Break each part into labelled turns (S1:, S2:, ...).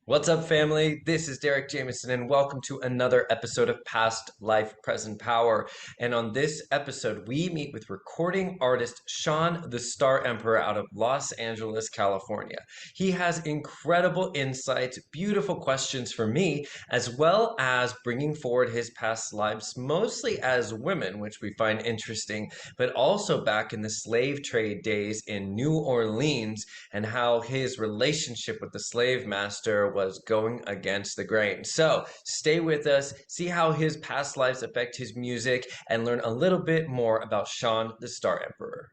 S1: What's up, family? This is Derek Jameson, and welcome to another episode of Past Life, Present Power. And on this episode, we meet with recording artist Sean the Star Emperor out of Los Angeles, California. He has incredible insights, beautiful questions for me, as well as bringing forward his past lives, mostly as women, which we find interesting, but also back in the slave trade days in New Orleans and how his relationship with the slave master was going against the grain. So stay with us, see how his past lives affect his music, and learn a little bit more about Sean the Star Emperor.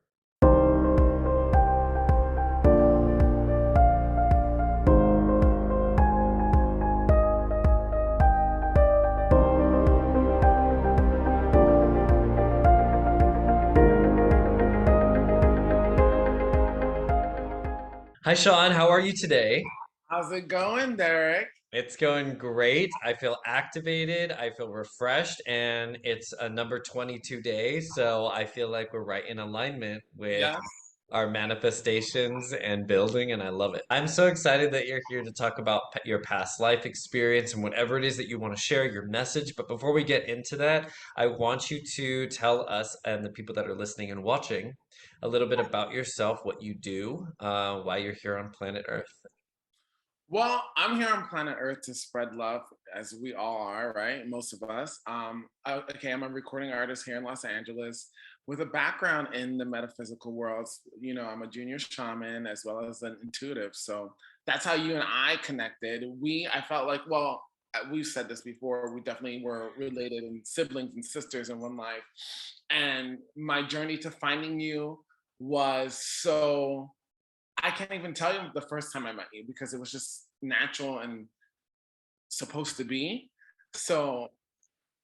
S1: Hi, Sean. How are you today?
S2: How's it going, Derek?
S1: It's going great. I feel activated. I feel refreshed, and it's a number 22 day. So I feel like we're right in alignment with
S2: Yes.
S1: our manifestations and building, and I love it. I'm so excited that you're here to talk about your past life experience and whatever it is that you want to share, your message. But before we get into that, I want you to tell us and the people that are listening and watching a little bit about yourself, what you do, why you're here on planet Earth.
S2: Well, I'm here on planet Earth to spread love, as we all are, right? Most of us. Okay, I'm a recording artist here in Los Angeles with a background in the metaphysical worlds. I'm a junior shaman as well as an intuitive. So that's how you and I connected. I felt like, well, we've said this before, we definitely were related and siblings and sisters in one life. And my journey to finding you was so I can't even tell you the first time I met you because it was just natural and supposed to be. So,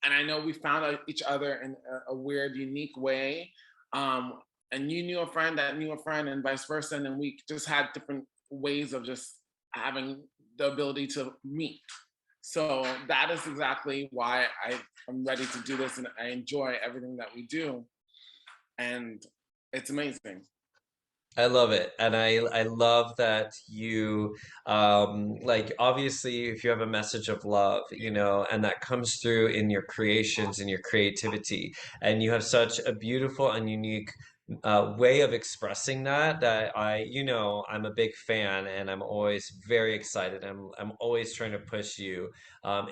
S2: and I know we found each other in a weird, unique way. And you knew a friend that knew a friend, and vice versa. And then we just had different ways of just having the ability to meet. So that is exactly why I'm ready to do this, and I enjoy everything that we do, and it's amazing.
S1: I love it. And I love that you like obviously if you have a message of love, and that comes through in your creations and your creativity, and you have such a beautiful and unique way of expressing that I'm a big fan, and I'm always very excited. I'm always trying to push you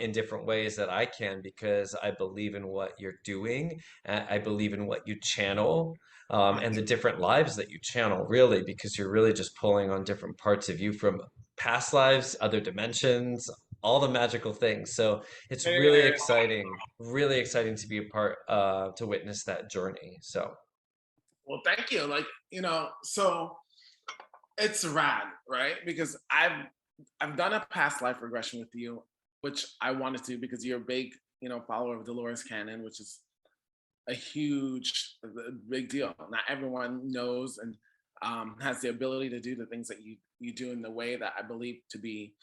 S1: in different ways that I can because I believe in what you're doing. I believe in what you channel, and the different lives that you channel, really, because you're really just pulling on different parts of you from past lives, other dimensions, all the magical things. So it's really exciting to be a part, to witness that journey. So.
S2: Well, thank you. So it's rad, right? Because I've done a past life regression with you, which I wanted to because you're a big, follower of Dolores Cannon, which is a huge, big deal. Not everyone knows and has the ability to do the things that you do in the way that I believe to be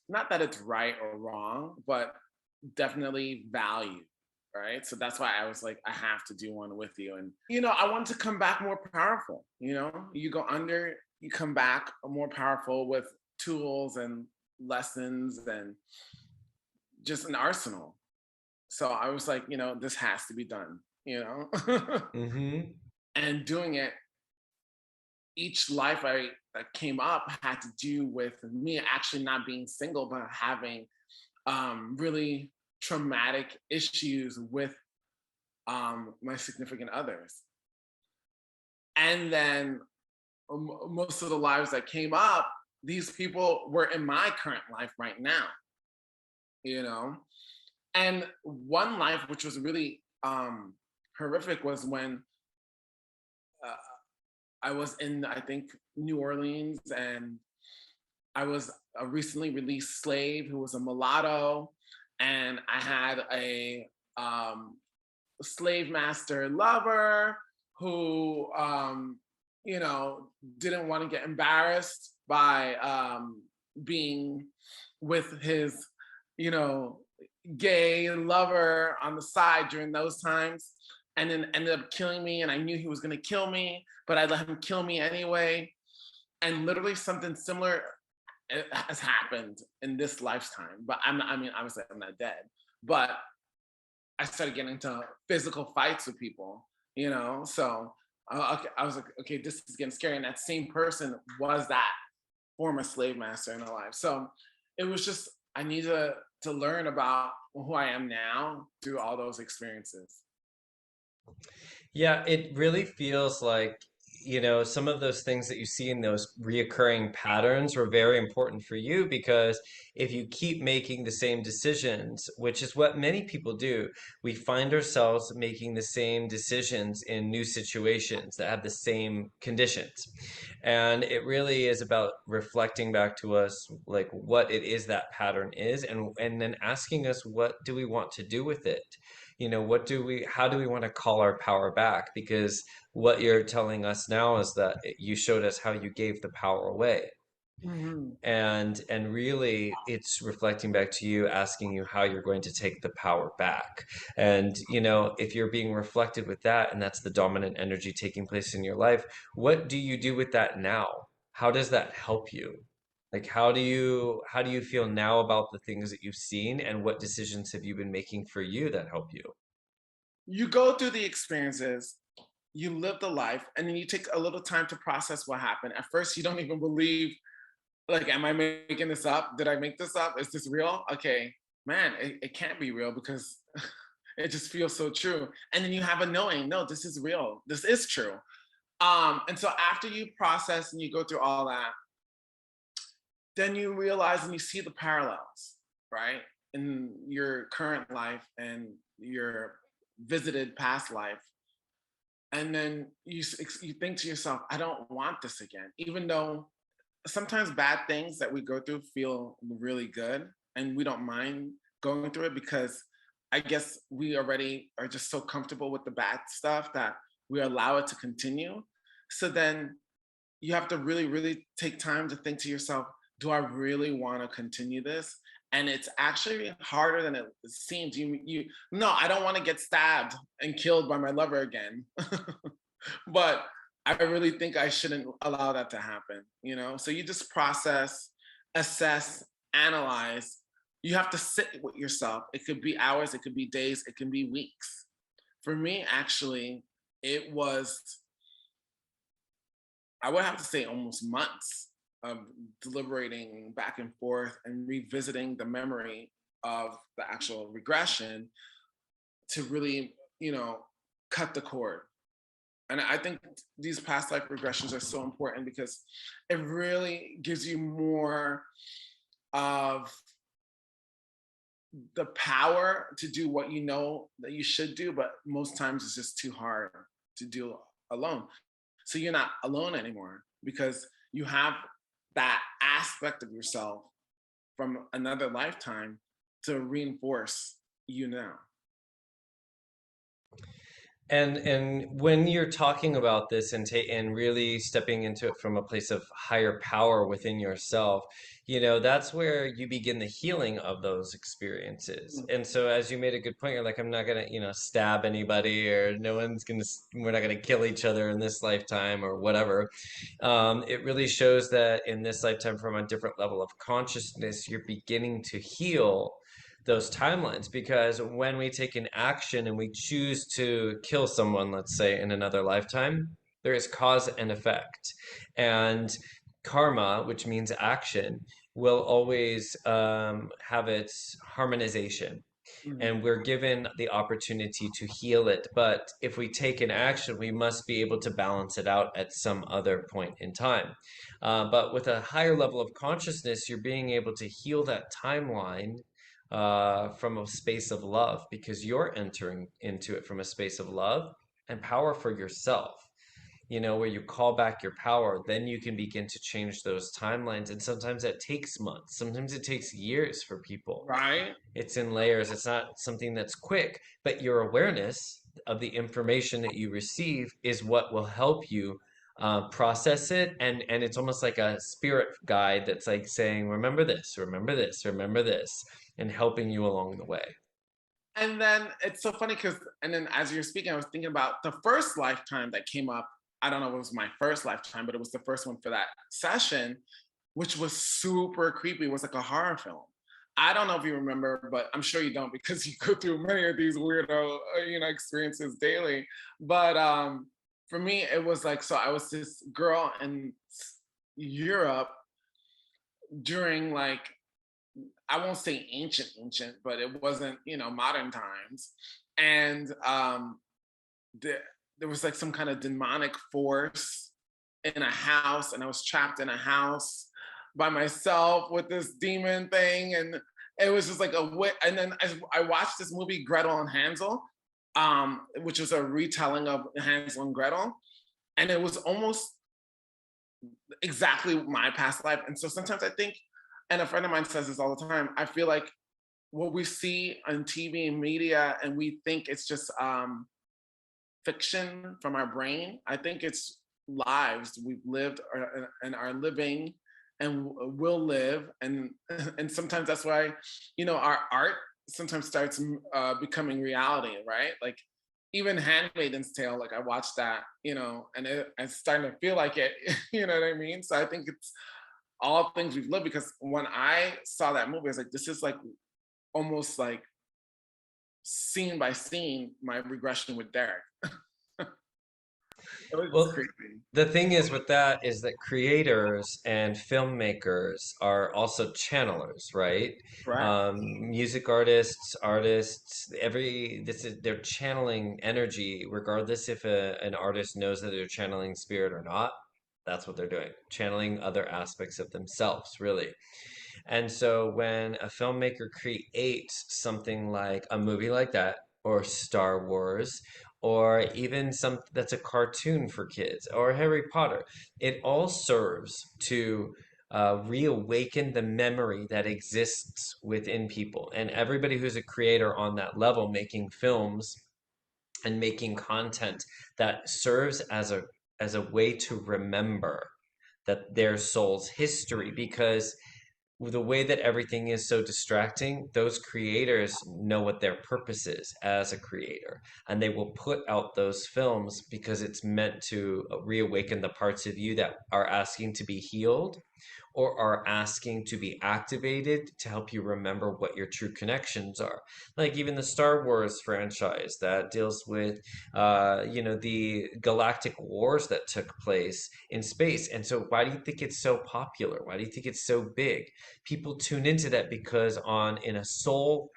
S2: not that it's right or wrong, but definitely valued. Right. So that's why I was like, I have to do one with you. And, I want to come back more powerful. You go under, you come back more powerful with tools and lessons and just an arsenal. So I was like, this has to be done.
S1: Hmm.
S2: And doing it, each life that came up had to do with me actually not being single, but having really traumatic issues with my significant others. And then most of the lives that came up, these people were in my current life right now, you know? And one life, which was really horrific, was when uh, I was in, I think, New Orleans, and I was a recently released slave who was a mulatto, and I had a slave master lover who, didn't want to get embarrassed by being with his, you know, gay lover on the side during those times, and then ended up killing me. And I knew he was going to kill me, but I let him kill me anyway. And literally something similar it has happened in this lifetime. But I mean, obviously, I'm not dead. But I started getting into physical fights with people, you know? So okay, I was like, okay, this is getting scary. And that same person was that former slave master in her life. So it was just, I need to learn about who I am now through all those experiences.
S1: Yeah, it really feels like, some of those things that you see in those reoccurring patterns were very important for you because if you keep making the same decisions, which is what many people do, we find ourselves making the same decisions in new situations that have the same conditions. And it really is about reflecting back to us like what it is that pattern is and then asking us what do we want to do with it? How do we want to call our power back? Because what you're telling us now is that you showed us how you gave the power away.
S2: Mhm.
S1: And really it's reflecting back to you, asking you how you're going to take the power back. And if you're being reflected with that and that's the dominant energy taking place in your life, what do you do with that now? How does that help you? Like how do you feel now about the things that you've seen, and what decisions have you been making for you that help you?
S2: You go through the experiences, you live the life, and then you take a little time to process what happened. At first, you don't even believe, like, am I making this up? Did I make this up? Is this real? Okay, man, it can't be real because it just feels so true. And then you have a knowing, no, this is real. This is true. And so after you process and you go through all that, then you realize and you see the parallels, right? In your current life and your visited past life. And then you think to yourself, I don't want this again, even though sometimes bad things that we go through feel really good and we don't mind going through it because I guess we already are just so comfortable with the bad stuff that we allow it to continue. So then you have to really, really take time to think to yourself, do I really want to continue this? And it's actually harder than it seems. No, I don't want to get stabbed and killed by my lover again. But I really think I shouldn't allow that to happen, you know? So you just process, assess, analyze. You have to sit with yourself. It could be hours, it could be days, it can be weeks. For me, actually, it was, I would have to say, almost months of deliberating back and forth and revisiting the memory of the actual regression to really, cut the cord. And I think these past life regressions are so important because it really gives you more of the power to do what you know that you should do, but most times it's just too hard to do alone. So you're not alone anymore because you have that aspect of yourself from another lifetime to reinforce you now.
S1: And when you're talking about this and really stepping into it from a place of higher power within yourself, that's where you begin the healing of those experiences.
S2: Mm.
S1: And so, as you made a good point, you're like, I'm not gonna, stab anybody, or we're not gonna kill each other in this lifetime, or whatever. It really shows that in this lifetime, from a different level of consciousness, you're beginning to heal those timelines, because when we take an action and we choose to kill someone, let's say in another lifetime, there is cause and effect. And karma, which means action, will always have its harmonization,
S2: Mhm.
S1: and we're given the opportunity to heal it. But if we take an action, we must be able to balance it out at some other point in time. But with a higher level of consciousness, you're being able to heal that timeline from a space of love, because you're entering into it from a space of love and power for yourself. Where you call back your power, then you can begin to change those timelines. And sometimes that takes months, sometimes it takes years for people.
S2: Right?
S1: It's in layers. It's not something that's quick, but your awareness of the information that you receive is what will help you process it. And it's almost like a spirit guide that's like saying, remember this, remember this, remember this, and helping you along the way.
S2: And then it's so funny because, and then as you're speaking, I was thinking about the first lifetime that came up. I don't know if it was my first lifetime, but it was the first one for that session. which was super creepy. It was like a horror film. I don't know if you remember, but I'm sure you don't because you go through many of these weirdo, experiences daily. But for me, it was like, so I was this girl in Europe during like, I won't say ancient, but it wasn't, modern times. And there, there was like some kind of demonic force in a house, and I was trapped in a house by myself with this demon thing. And it was just like and then I watched this movie, Gretel and Hansel, which was a retelling of Hansel and Gretel. And it was almost exactly my past life. And so sometimes I think, and a friend of mine says this all the time, I feel like what we see on TV and media, and we think it's just fiction from our brain. I think it's lives we've lived and are living and will live. And and sometimes that's why, our art sometimes starts becoming reality, right? Like even Handmaiden's Tale, like I watched that, and it's starting to feel like it, you know what I mean? So I think it's all things we've lived, because when I saw that movie, I was like, this is like almost like scene by scene my regression with Derek. It was just
S1: Well,
S2: creepy.
S1: the thing is with that is that creators and filmmakers are also channelers, right?
S2: Right.
S1: Music artists, artists, they're channeling energy, regardless if an artist knows that they're channeling spirit or not. That's what they're doing, channeling other aspects of themselves, really. And so when a filmmaker creates something like a movie like that, or Star Wars, or even some that's a cartoon for kids, or Harry Potter, it all serves to reawaken the memory that exists within people. And everybody who's a creator on that level, making films and making content that serves as a way to remember that their soul's history, because the way that everything is so distracting, those creators know what their purpose is as a creator, and they will put out those films because it's meant to reawaken the parts of you that are asking to be healed or are asking to be activated to help you remember what your true connections are. Like even the Star Wars franchise that deals with, the galactic wars that took place in space. And so, why do you think it's so popular? Why do you think it's so big? People tune into that because in a soul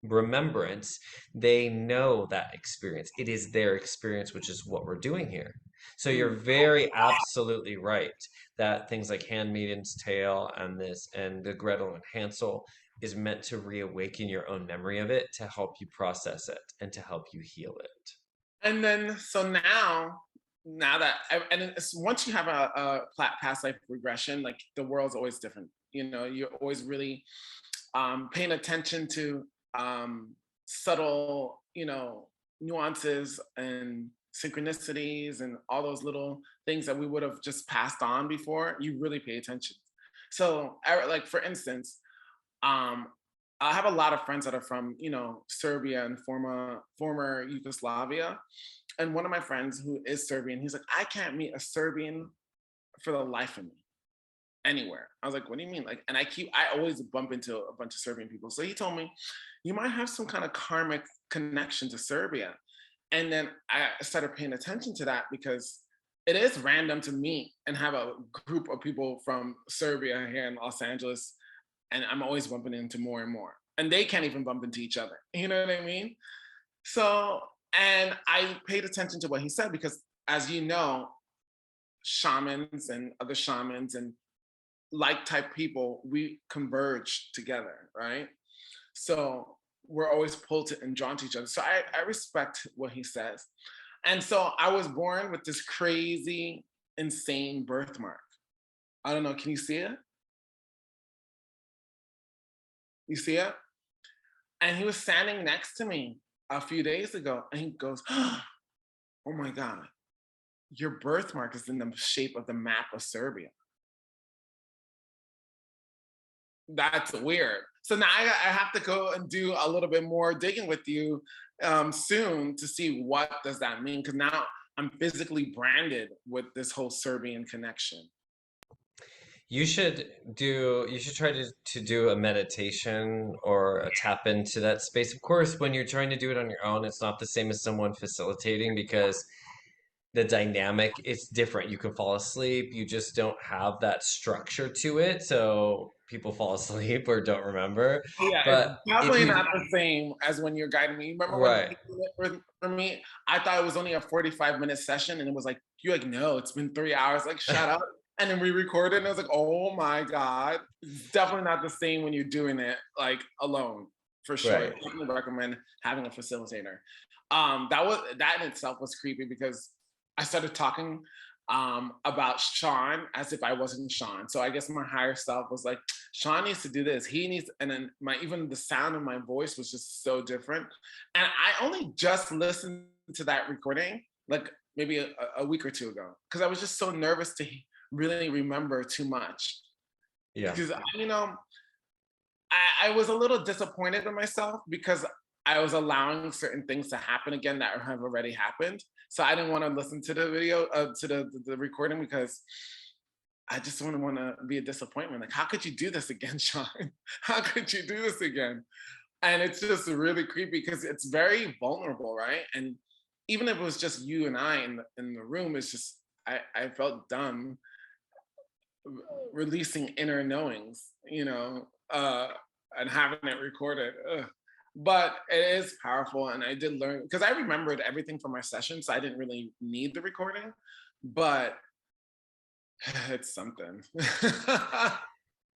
S1: remembrance, they know that experience. It is their experience, which is what we're doing here. So you're
S2: Mm.
S1: very absolutely right that things like Handmaiden's Tale and the Gretel and Hansel is meant to reawaken your own memory of it, to help you process it and to help you heal it.
S2: And then so now that and it's, once you have past life regression, like the world's always different. You're always really paying attention to subtle, nuances and synchronicities and all those little things that we would have just passed on before. You really pay attention. So, like for instance, um, I have a lot of friends that are from, Serbia and former Yugoslavia. And one of my friends who is Serbian, he's like, I can't meet a Serbian for the life of me anywhere. I was like, what do you mean? Like, and I always bump into a bunch of Serbian people. So he told me, you might have some kind of karmic connection to Serbia. And then I started paying attention to that, because it is random to meet and have a group of people from Serbia here in Los Angeles. And I'm always bumping into more and more. And they can't even bump into each other. You know what I mean? So, and I paid attention to what he said, because as you know, shamans and other shamans and like type people, we converge together, right? So we're always pulled to and drawn to each other. So I respect what he says. And so I was born with this crazy, insane birthmark. I don't know, can you see it? You see it? And he was standing next to me a few days ago, and he goes, oh my God, your birthmark is in the shape of the map of Serbia. That's weird. So now I have to go and do a little bit more digging with you soon to see what does that mean, because now I'm physically branded with this whole Serbian connection.
S1: you should try to do a meditation or a tap into that space. Of course, when you're trying to do it on your own, it's not the same as someone facilitating because the dynamic it's different. You can fall asleep, you just don't have that structure to it, so people fall asleep or don't remember.
S2: Yeah, it's
S1: But if
S2: definitely
S1: you
S2: not the same as when you're guiding me. Remember when
S1: right,
S2: you did it for me? I thought it was only a 45-minute session, and it was like, you're like, no, it's been 3 hours. Like, shut up. And then we recorded, and I was like, oh my God. It's definitely not the same when you're doing it like alone, for sure.
S1: right.
S2: Definitely recommend having a facilitator. That in itself was creepy because I started talking about Sean as if I wasn't Sean. So I guess my higher self was like, Sean needs to do this. He needs, and then my even the sound of my voice was just so different. And I only just listened to that recording like maybe a week or two ago because I was just so nervous to really remember too much.
S1: Yeah.
S2: Because I was a little disappointed in myself because I was allowing certain things to happen again that have already happened. So I didn't want to listen to the video, to the recording because I just wouldn't want to be a disappointment. Like, how could you do this again, Sean? How could you do this again? And it's just really creepy because it's very vulnerable, right? And even if it was just you and I in the room, it's just I felt dumb releasing inner knowings, and having it recorded. Ugh. But it is powerful, and I did learn because I remembered everything from my session, so I didn't really need the recording. But it's something.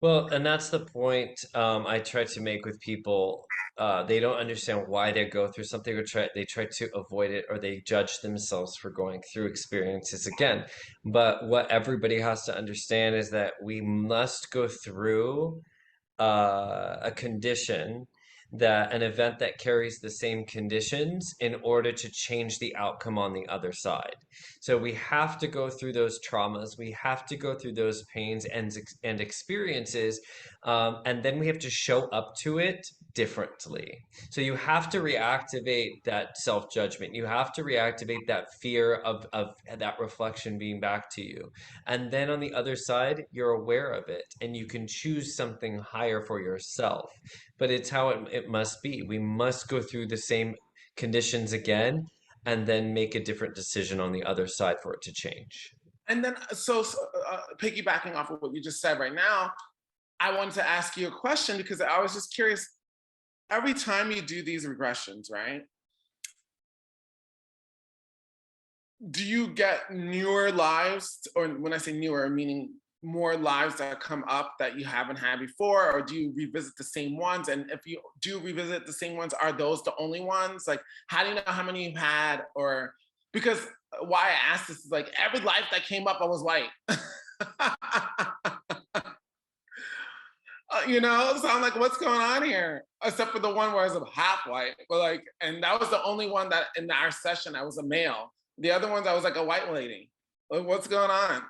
S1: Well, and that's the point I try to make with people. They don't understand why they go through something, or they try to avoid it, or they judge themselves for going through experiences again. But what everybody has to understand is that we must go through a condition that an event that carries the same conditions in order to change the outcome on the other side. So we have to go through those traumas, we have to go through those pains and experiences, and then we have to show up to it differently. So you have to reactivate that self judgment. You have to reactivate that fear of that reflection being back to you. And then on the other side, you're aware of it and you can choose something higher for yourself. But it's how it must be. We must go through the same conditions again and then make a different decision on the other side for it to change.
S2: And then, piggybacking off of what you just said right now, I wanted to ask you a question because I was just curious. Every time you do these regressions, right? Do you get newer lives, or when I say newer, meaning more lives that come up that you haven't had before, or do you revisit the same ones? And if you do revisit the same ones, are those the only ones? Like, how do you know how many you've had? Or because why I asked this is like every life that came up, I was like, so I'm like, what's going on here? Except for the one where I was a half white, but like, and that was the only one that in our session I was a male. The other ones I was like a white lady. Like, what's going on?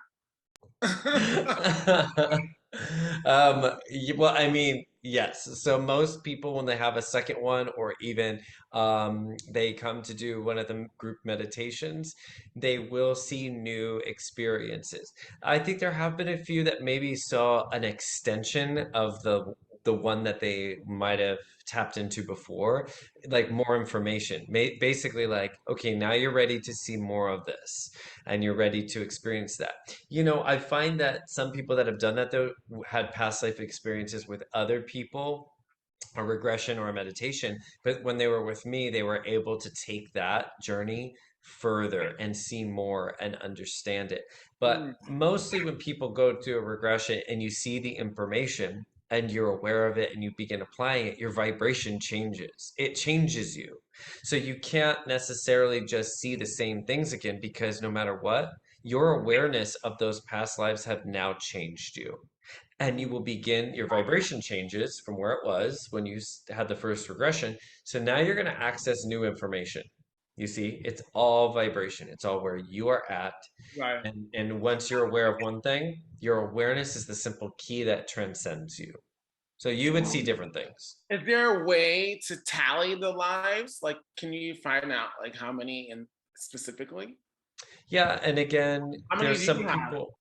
S1: Well, I mean, yes. So most people, when they have a second one, or even they come to do one of the group meditations, they will see new experiences. I think there have been a few that maybe saw an extension of the one that they might have tapped into before, like more information. Basically, like, okay, now you're ready to see more of this, and you're ready to experience that. I find that some people that have done that though had past life experiences with other people, a regression or a meditation, but when they were with me, they were able to take that journey further and see more and understand it. But
S2: Mm.
S1: mostly when people go to a regression and you see the information and you're aware of it and you begin applying it, your vibration changes. It changes you. So you can't necessarily just see the same things again because no matter what, your awareness of those past lives have now changed you, and you will begin your vibration changes from where it was when you had the first regression. So now you're going to access new information. You see, it's all vibration. It's all where you are at.
S2: Right.
S1: And once you're aware of one thing, your awareness is the simple key that transcends you. So you would see different things.
S2: Is there a way to tally the lives? Like, can you find out like how many and specifically?
S1: Yeah, and again,
S2: How many
S1: there's
S2: do
S1: some
S2: you have?
S1: people.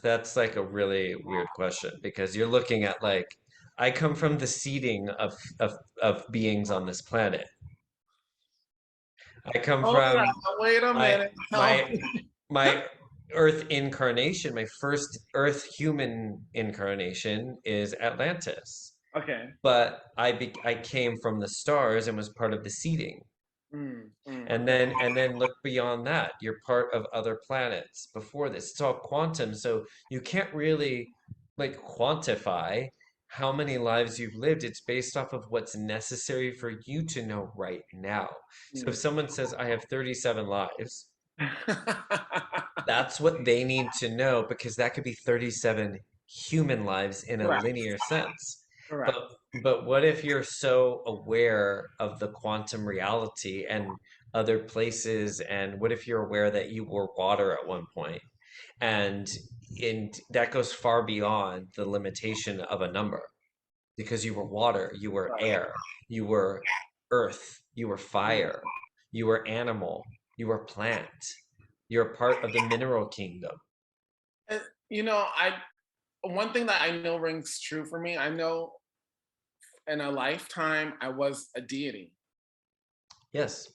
S1: That's like a really weird question because you're looking at like I come from the seeding of beings on this planet. I come
S2: Hold on,
S1: from
S2: wait a
S1: my
S2: minute. Help
S1: my
S2: me.
S1: my Earth incarnation, my first Earth human incarnation is Atlantis.
S2: Okay.
S1: But I came from the stars and was part of the seeding.
S2: Okay.
S1: And then look beyond that. You're part of other planets before this. It's all quantum, so you can't really like quantify how many lives you've lived. It's based off of what's necessary for you to know right now. So if
S2: Mm.
S1: someone says, I have 37 lives, that's what they need to know because that could be 37 human lives in a
S2: Correct.
S1: linear sense. But
S2: Correct.
S1: but what if you're so aware of the quantum reality and other places, and what if you're aware that you were water at one point and that goes far beyond the limitation of a number because you were water, you were
S2: Right.
S1: air, you were earth, you were fire, you were animal, you were plant. You're a part of the mineral kingdom.
S2: And, you know, I one thing that I know rings true for me. I know in a lifetime I was a deity.
S1: Yes.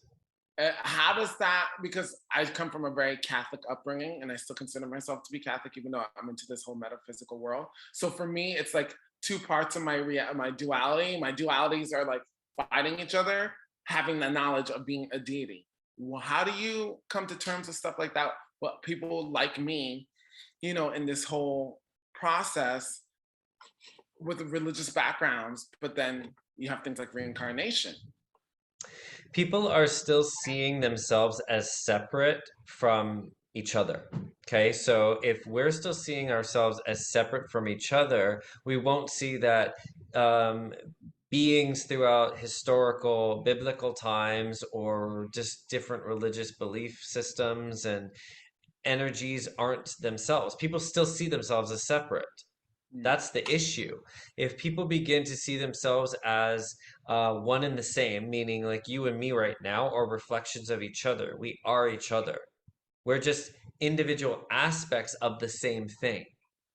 S2: How does that? Because I come from a very Catholic upbringing, and I still consider myself to be Catholic, even though I'm into this whole metaphysical world. So for me, it's like two parts of my duality. My dualities are like fighting each other, having the knowledge of being a deity. Well, how do you come to terms with stuff like that? What people like me, in this whole process with religious backgrounds, but then you have things like reincarnation.
S1: People are still seeing themselves as separate from each other. Okay, so if we're still seeing ourselves as separate from each other, we won't see that um, beings throughout historical biblical times or just different religious belief systems and energies aren't themselves. People still see themselves as separate.
S2: Mm.
S1: That's the issue. If people begin to see themselves as one and the same, meaning like you and me right now are reflections of each other, we are each other. We're just individual aspects of the same thing.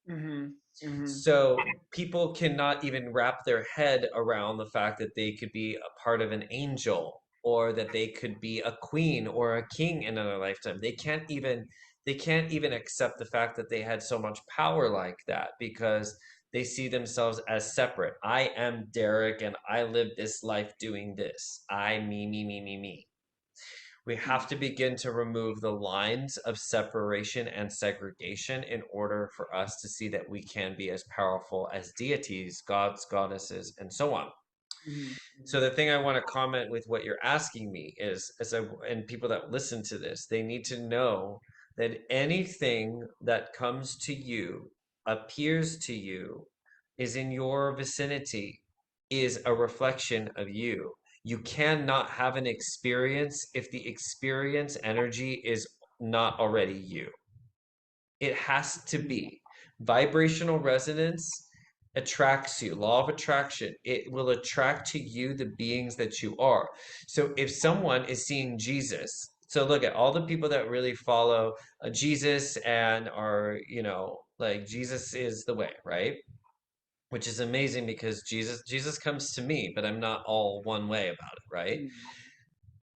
S2: Hmm. Hmm.
S1: So people cannot even wrap their head around the fact that they could be a part of an angel or that they could be a queen or a king in another lifetime. They can't even accept the fact that they had so much power like that because they see themselves as separate. I am Derek and I live this life doing this. I me. We have to begin to remove the lines of separation and segregation in order for us to see that we can be as powerful as deities, gods, goddesses, and so on.
S2: Hmm.
S1: So the thing I want to comment with what you're asking me is, and people that listen to this, they need to know that anything that comes to you, appears to you, is in your vicinity, is a reflection of you. You cannot have an experience if the experience energy is not already you. It has to be. Vibrational resonance attracts you. Law of attraction. It will attract to you the beings that you are. So if someone is seeing Jesus, so look at all the people that really follow Jesus and are, like Jesus is the way, right? Which is amazing because Jesus comes to me, but I'm not all one way about it, right?
S2: Hmm.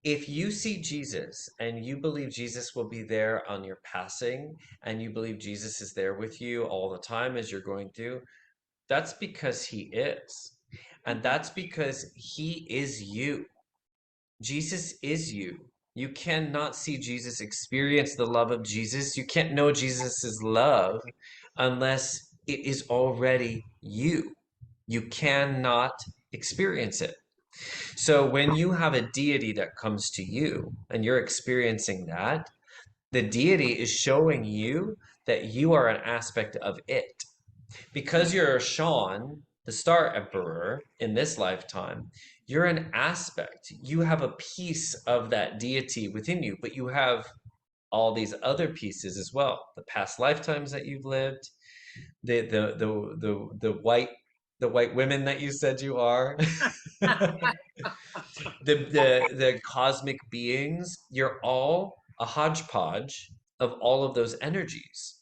S1: If you see Jesus and you believe Jesus will be there on your passing and you believe Jesus is there with you all the time as you're going through, that's because he is. And that's because he is you. Jesus is you. You cannot see Jesus, experience the love of Jesus. You can't know Jesus's love unless it is already you. You cannot experience it. So when you have a deity that comes to you and you're experiencing that, the deity is showing you that you are an aspect of it. Because you're Sean, the Star Emperor, in this lifetime, you're an aspect. You have a piece of that deity within you, but you have all these other pieces as well. The past lifetimes that you've lived, the white women that you said you are. The cosmic beings, you're all a hodgepodge of all of those energies.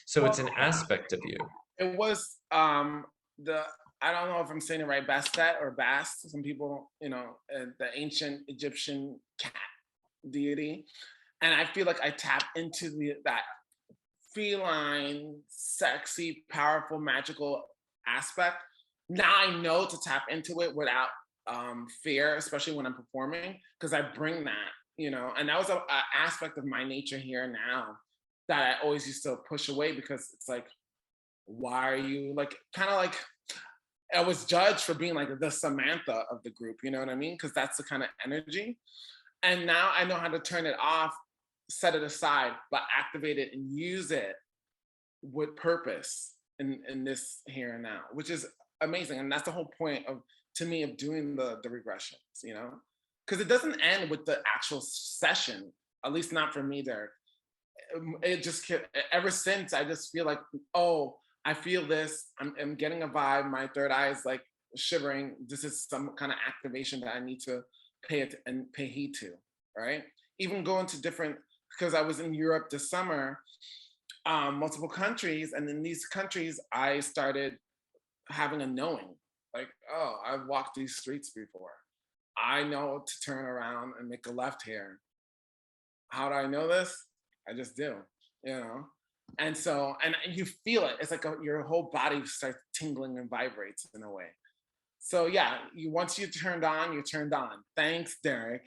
S1: So it's
S2: Well,
S1: an aspect of you.
S2: it was the I don't know if I'm saying it right, Bastet or Bast. Some people, the ancient Egyptian cat deity, and I feel like I tap into that feline, sexy, powerful, magical aspect. Now I know to tap into it without fear, especially when I'm performing, because I bring that, and that was a aspect of my nature here now that I always used to push away because it's like, why are you like kind of like I was judged for being like the Samantha of the group, you know what I mean? Because that's the kind of energy. And now I know how to turn it off, set it aside, but activate it and use it with purpose in this here and now, which is amazing. And that's the whole point of to me of doing the regressions, because it doesn't end with the actual session, at least not for me, Derek. It just ever since I just feel like, oh, I feel this. I'm getting a vibe. My third eye is like shivering. This is some kind of activation that I need to pay it and pay heed to, right? Even going to different, because I was in Europe this summer, multiple countries, and in these countries I started having a knowing, like, oh, I've walked these streets before. I know to turn around and make a left here. How do I know this? I just do, you know? And so, and you feel it. It's like your whole body starts tingling and vibrates in a way. So yeah, once you turned on, you're turned on. Thanks, Derek.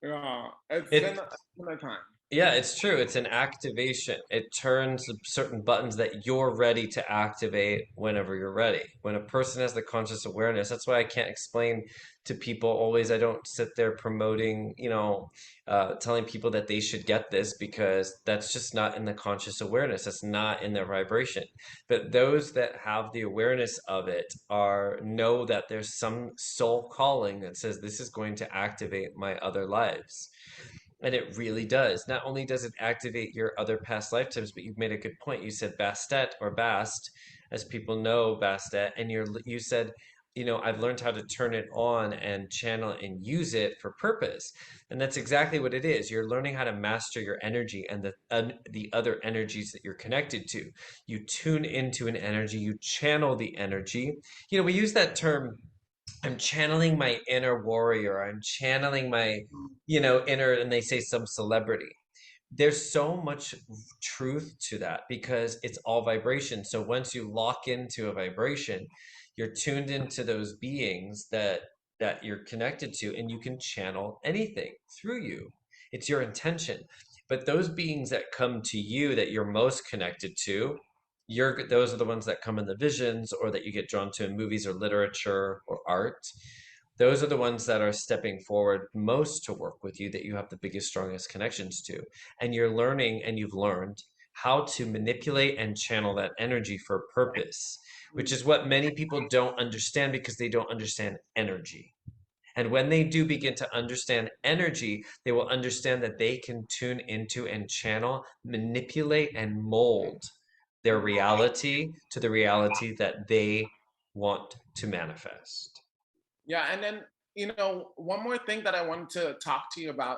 S2: Yeah,
S1: It
S2: it's been a time.
S1: Yeah, it's true. It's an activation. It turns certain buttons that you're ready to activate whenever you're ready. When a person has the conscious awareness, that's why I can't explain to people always. I don't sit there promoting, telling people that they should get this because that's just not in the conscious awareness. That's not in their vibration. But those that have the awareness of it know that there's some soul calling that says this is going to activate my other lives. And it really does. Not only does it activate your other past lifetimes, but you've made a good point. You said Bastet or Bast, as people know Bastet, and you said, I've learned how to turn it on and channel it and use it for purpose. And that's exactly what it is. You're learning how to master your energy and the other energies that you're connected to. You tune into an energy, you channel the energy. We use that term, I'm channeling my inner warrior. I'm channeling my, inner, and they say some celebrity. There's so much truth to that because it's all vibration. So once you lock into a vibration, you're tuned into those beings that you're connected to, and you can channel anything through you. It's your intention. But those beings that come to you that you're most connected to, those are the ones that come in the visions or that you get drawn to in movies or literature or art. Those are the ones that are stepping forward most to work with you, that you have the biggest, strongest connections to. And you're learning, and you've learned how to manipulate and channel that energy for a purpose, which is what many people don't understand because they don't understand energy. And when they do begin to understand energy, they will understand that they can tune into and channel, manipulate, and mold their reality to the reality that they want to manifest.
S2: Yeah, and then one more thing that I wanted to talk to you about,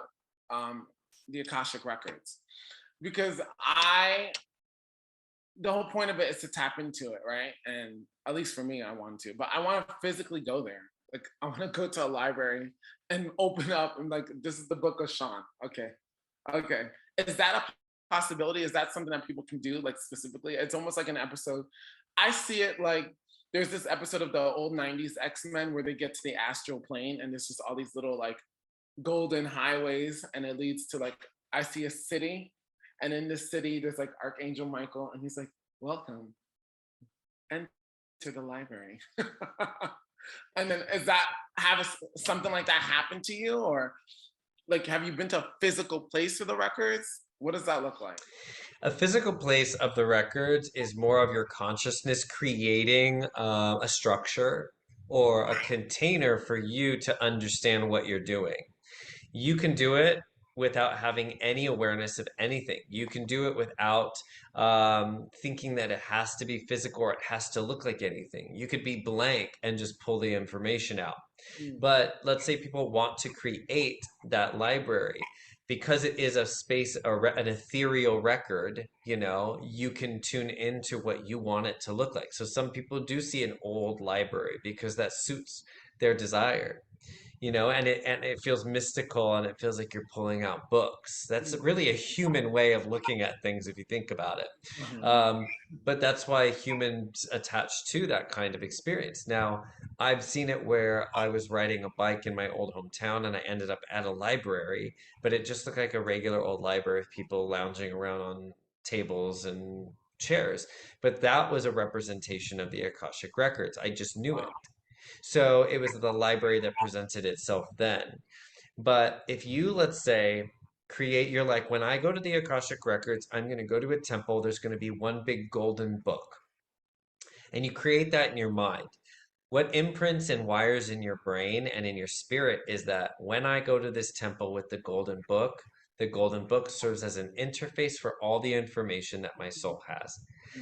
S2: um, the Akashic records, because the whole point of it is to tap into it, right? And at least for me, I want to, but I want to physically go there. Like I want to go to a library and open up and like, this is the book of Sean. Okay, okay. Is that a possibility? Is that something that people can do? Like specifically, it's almost like an episode. I see it like there's this episode of the old '90s X-Men where they get to the astral plane and there's just all these little like golden highways and it leads to like I see a city, and in this city there's like Archangel Michael and he's like, welcome, enter the library. And then is that something like that happen to you, or like have you been to a physical place for the records? What does that look like?
S1: A physical place of the records is more of your consciousness creating a structure or a container for you to understand what you're doing. You can do it without having any awareness of anything. You can do it without thinking that it has to be physical or it has to look like anything. You could be blank and just pull the information out.
S2: Mm.
S1: But let's say people want to create that library. because it is a space, an ethereal record, you know, you can tune into what you want it to look like. So some people do see an old library because that suits their desire, you know, and it feels mystical and it feels like you're pulling out books. That's really a human way of looking at things if you think about it.
S2: Mhm.
S1: Um, but that's why humans attach to that kind of experience. Now, I've seen it where I was riding a bike in my old hometown and I ended up at a library, but it just looked like a regular old library of people lounging around on tables and chairs. But that was a representation of the Akashic Records. I just knew it.
S2: Wow.
S1: So it was the library that presented itself then. But if you, let's say, create, you're like, when I go to the Akashic Records, I'm going to go to a temple, there's going to be one big golden book. And you create that in your mind. What imprints and wires in your brain and in your spirit is that when I go to this temple with the golden book serves as an interface for all the information that my soul has.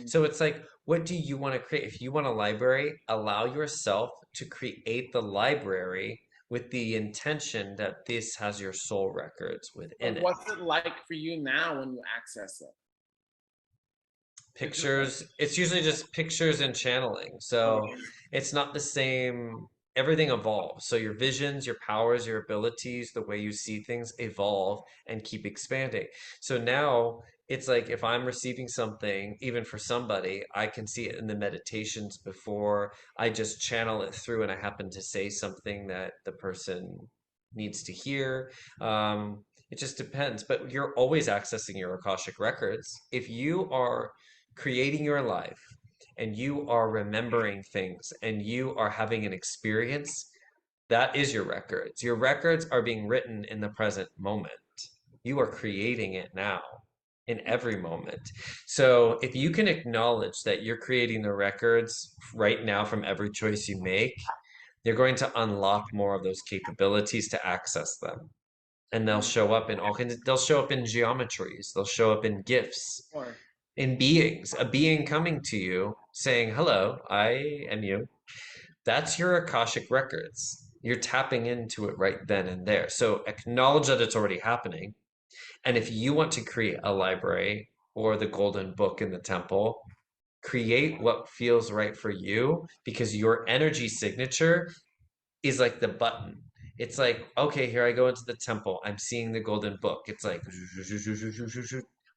S1: So it's like, what do you want to create? If you want a library, allow yourself to create the library with the intention that this has your soul records within
S2: But
S1: it.
S2: what's it like for you now when you access it? Is it like,
S1: Pictures, it's usually just pictures and channeling. So
S2: okay.
S1: it's not the same. Everything evolves. So your visions, your powers, your abilities, the way you see things evolve and keep expanding. So now it's like if I'm receiving something, even for somebody, I can see it in the meditations before I just channel it through and I happen to say something that the person needs to hear. It just depends, but you're always accessing your Akashic records. If you are creating your life and you are remembering things and you are having an experience, that is your records. Your records are being written in the present moment. You are creating it now in every moment. So if you can acknowledge that you're creating the records right now from every choice you make, you're going to unlock more of those capabilities to access them. And they'll
S2: Mm, of
S1: show up in all kinds of, they'll show up in geometries, they'll show up in gifts,
S2: course.
S1: in beings, a being coming to you saying, "Hello, I am you." That's your Akashic records. You're tapping into it right then and there. So acknowledge that it's already happening. And if you want to create a library or the golden book in the temple, create what feels right for you because your energy signature is like the button. It's like, okay, here I go into the temple. I'm seeing the golden book. It's like,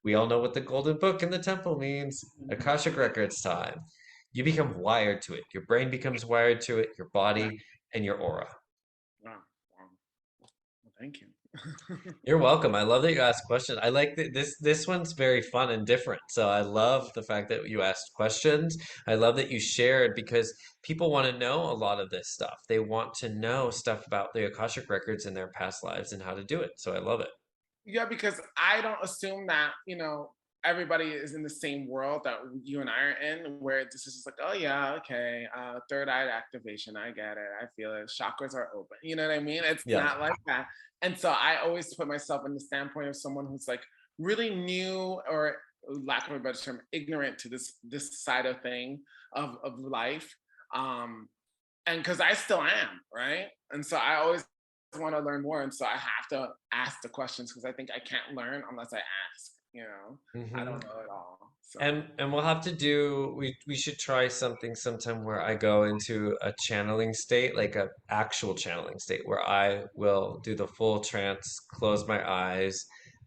S1: we all know what the golden book in the temple means. Akashic Records time. You become wired to it. Your brain becomes wired to it, your body, and your aura.
S2: Wow. Wow. Well, thank you.
S1: You're welcome. I love that you asked questions. I like that this one's very fun and different. So I love the fact that you asked questions. I love that you shared because people want to know a lot of this stuff. They want to know stuff about the Akashic records in their past lives and how to do it. So I love it.
S2: Yeah, because I don't assume that, everybody is in the same world that you and I are in, where this is just like, oh yeah, okay, third eye activation, I get it, I feel it, chakras are open. You know what I mean? It's
S1: Yeah.
S2: not like that. And so I always put myself in the standpoint of someone who's like really new, or lack of a better term, ignorant to this side of thing of life. Um, and because I still am, right? And so I always want to learn more, and so I have to ask the questions because I think I can't learn unless I ask. I
S1: Hmm.
S2: don't know it all. So,
S1: And we'll have to do we should try something sometime where I go into a channeling state, like a actual channeling state where I will do the full trance, close my eyes,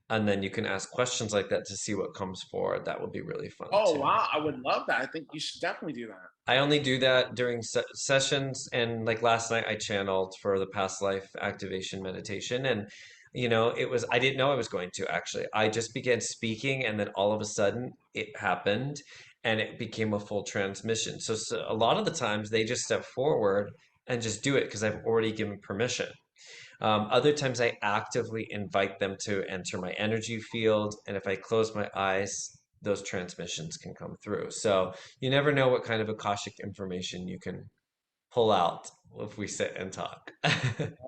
S1: and then you can ask questions like that to see what comes forward. That would be really fun
S2: oh
S1: too.
S2: wow, I would love that. I think you should definitely do that.
S1: I only do that during sessions, and like last night I channeled for the past life activation meditation, and it was I didn't know I was going to actually. I just began speaking, and then all of a sudden it happened, and it became a full transmission. So a lot of the times they just step forward and just do it because I've already given permission. Other times I actively invite them to enter my energy field, and if I close my eyes, those transmissions can come through. So you never know what kind of Akashic information you can pull out if we sit and talk.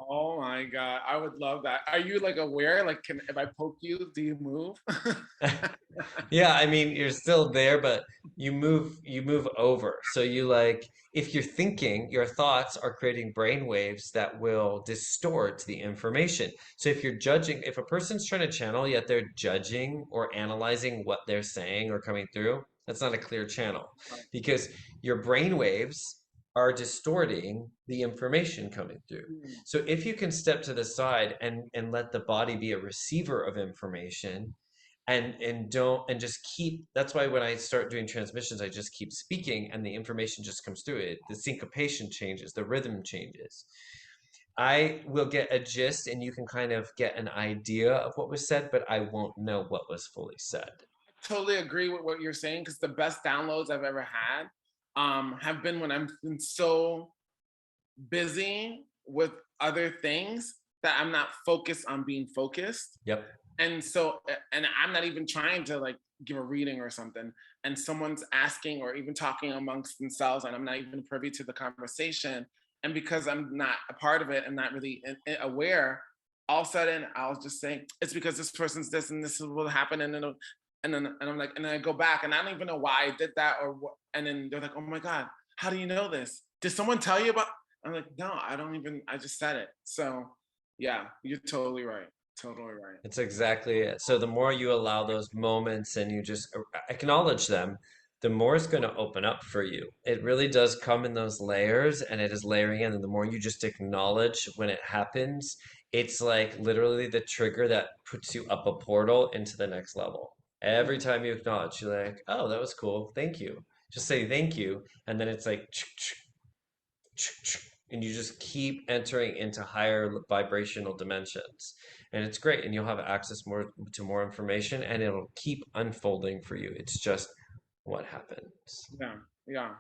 S2: Oh my God, I would love that. Are you like aware? Like, can if I poke you, do you move?
S1: Yeah, I mean, you're still there, but you move over. So you like if you're thinking, your thoughts are creating brain waves that will distort the information. So if you're judging, if a person's trying to channel yet they're judging or analyzing what they're saying or coming through, that's not a clear channel because your brain waves are distorting the information coming through.
S2: Mm,
S1: So if you can step to the side and let the body be a receiver of information, and don't and just keep, that's why when I start doing transmissions I just keep speaking and the information just comes through it, the syncopation changes, the rhythm changes. I will get a gist and you can kind of get an idea of what was said, but I won't know what was fully said.
S2: totally agree with what you're saying because the best downloads I've ever had have been when I'm been so busy with other things that I'm not focused on being focused.
S1: Yep.
S2: And so, and I'm not even trying to like give a reading or something, and someone's asking or even talking amongst themselves, and I'm not even privy to the conversation. And because I'm not a part of it and not really aware, all of a sudden I'll just say it's because this person's this and this will happen, and then and I'm like, and then I go back and I don't even know why I did that or what. And then they're like, oh my God, how do you know this? Did someone tell you about? I'm like, no, I don't even. I just said it. So yeah, you're totally right. Totally right.
S1: It's exactly it. So the more you allow those moments and you just acknowledge them, the more it's going to open up for you. It really does come in those layers and it is layering in. And the more you just acknowledge when it happens, it's like literally the trigger that puts you up a portal into the next level. Every
S2: Mm,
S1: time you acknowledge, you're like, oh, that was cool. Thank you. Just say thank you. And then it's like, and you just keep entering into higher vibrational dimensions, and it's great, and you'll have access more to more information and it'll keep unfolding for you. It's just what happens.
S2: yeah. Yeah.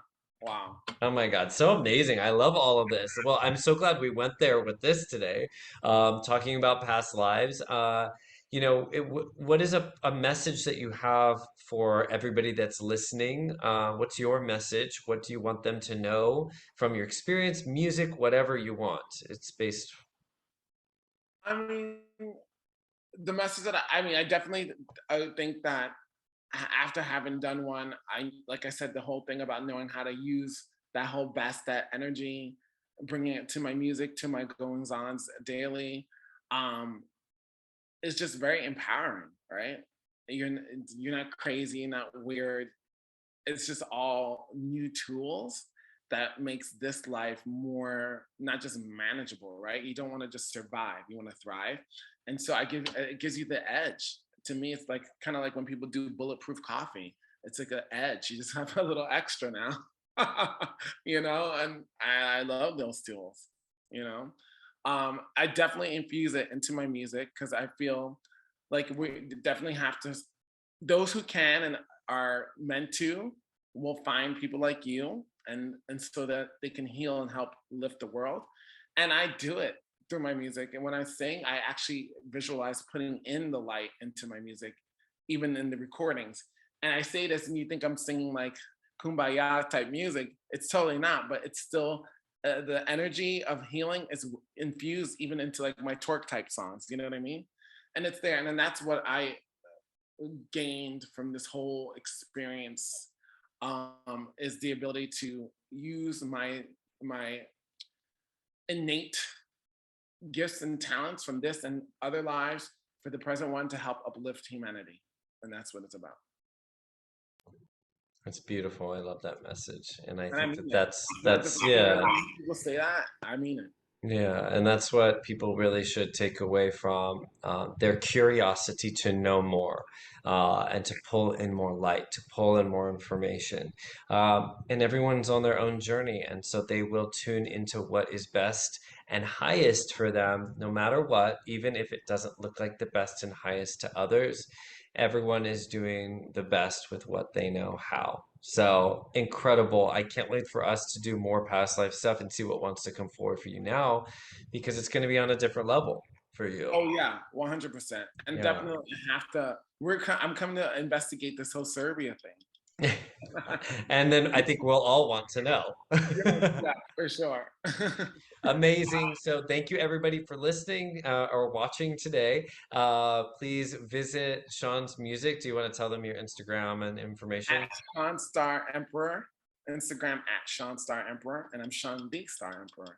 S2: Wow.
S1: Oh my God, so amazing. I love all of this. Well, I'm so glad we went there with this today, talking about past lives. What is a message that you have for everybody that's listening? What's your message? What do you want them to know from your experience, music, whatever you want? It's based.
S2: I mean, the message that I mean, I definitely I think that after having done one, I like I said, the whole thing about knowing how to use that whole Bastet energy, bringing it to my music, to my goings ons daily, um, is just very empowering, right? You're not crazy, you're not weird. It's just all new tools that makes this life more not just manageable, right? You don't want to just survive, you want to thrive. And so I give it gives you the edge. To me, it's like kind of like when people do bulletproof coffee. It's like an edge. You just have a little extra now. And I love those tools, you know. I definitely infuse it into my music because I feel like we definitely have to, those who can and are meant to will find people like you, and so that they can heal and help lift the world. And I do it through my music, and when I sing I actually visualize putting in the light into my music, even in the recordings. And I say this and you think I'm singing like kumbaya type music. It's totally not, but it's still the energy of healing is infused even into like my torque type songs, you know what I mean? And it's there, and then that's what I gained from this whole experience, is the ability to use my innate gifts and talents from this and other lives for the present one to help uplift humanity, and that's what it's about.
S1: It's beautiful. I love that message, and I
S2: And I
S1: think
S2: mean
S1: that
S2: it. Not just
S1: yeah.
S2: people say that. I mean it.
S1: Yeah, and that's what people really should take away from their curiosity to know more, and to pull in more light, to pull in more information. And everyone's on their own journey, and so they will tune into what is best and highest for them, no matter what, even if it doesn't look like the best and highest to others. Everyone is doing the best with what they know how. So incredible. I can't wait for us to do more past life stuff and see what wants to come forward for you now because it's going to be on a different level for you.
S2: Oh yeah, 100%. And
S1: Yeah.
S2: definitely have to. I'm coming to investigate this whole Serbia thing.
S1: And then I think we'll all want to know.
S2: Yes, yeah, for sure.
S1: Amazing. So thank you everybody for listening or watching today. Please visit Sean's music. Do you want to tell them your Instagram and
S2: At
S1: information?
S2: Sean Star Emperor, Instagram at Sean Star Emperor, and I'm Sean the Star Emperor.